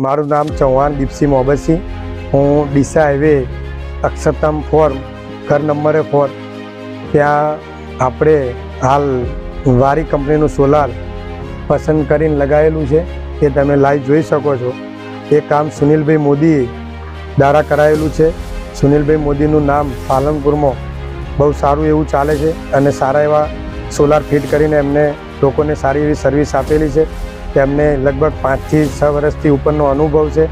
મારું નામ ચૌહાણ દીપસિંહ મોહબ્બતસિંહ। હું ડીસા હાઈવે અક્ષરધામ ફોર્મ ઘર નંબરે 4 ત્યાં આપણે હાલ વારી કંપનીનું સોલાર પસંદ કરીને લગાવેલું છે એ તમે લાઈવ જોઈ શકો છો। એ કામ સુનિલભાઈ મોદી દ્વારા કરાયેલું છે। સુનિલભાઈ મોદીનું નામ પાલનપુરમાં બહુ સારું એવું ચાલે છે અને સારા એવા સોલાર ફિટ કરીને એમને લોકોને સારી એવી સર્વિસ આપેલી છે। તેમને લગભગ 5 થી 6 વર્ષથી ઉપરનો અનુભવ છે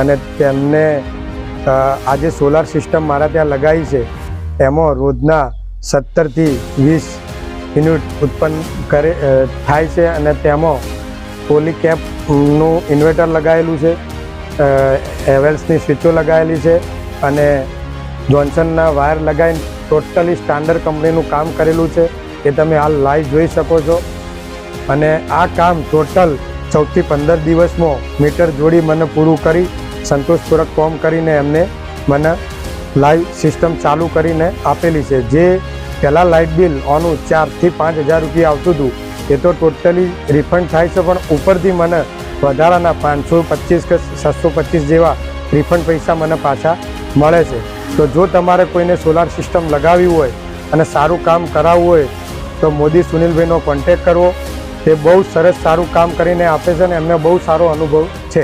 અને તેમને આજે સોલાર સિસ્ટમ મારા ત્યાં લગાવી છે એમાં રોજના 17 થી 20 યુનિટ ઉત્પન્ન થાય છે અને તેમાં પોલીકેપનું ઇન્વર્ટર લગાવેલું છે, હેવેલ્સની સ્વિચો લગાવેલી છે અને જોન્સનના વાયર લગાવીને ટોટલી સ્ટાન્ડર્ડ કંપનીનું કામ કરેલું છે એ તમે હાલ લાઈવ જોઈ શકો છો। અને આ કામ ટોટલ 14 થી 15 દિવસમાં મીટર જોડી મને પૂરું કરી સંતોષપૂર્વક કામ કરીને એમને મને લાઈવ સિસ્ટમ ચાલુ કરીને આપેલી છે। જે પહેલાં લાઇટ બિલ ઓનું 4 થી 5 હજાર રૂપિયા આવતું હતું એ તો ટોટલી રિફંડ થાય છે, પણ ઉપરથી મને વધારાના 525 કે 625 જેવા રિફંડ પૈસા મને પાછા મળે છે। તો જો તમારે કોઈને સોલાર સિસ્ટમ લગાવવી હોય અને સારું કામ કરાવવું હોય તો મોદી સુનિલભાઈનો કોન્ટેક કરવો। તે બહુ સરસ સારું કામ કરીને આપે છે અને એમને બહુ સારો અનુભવ છે।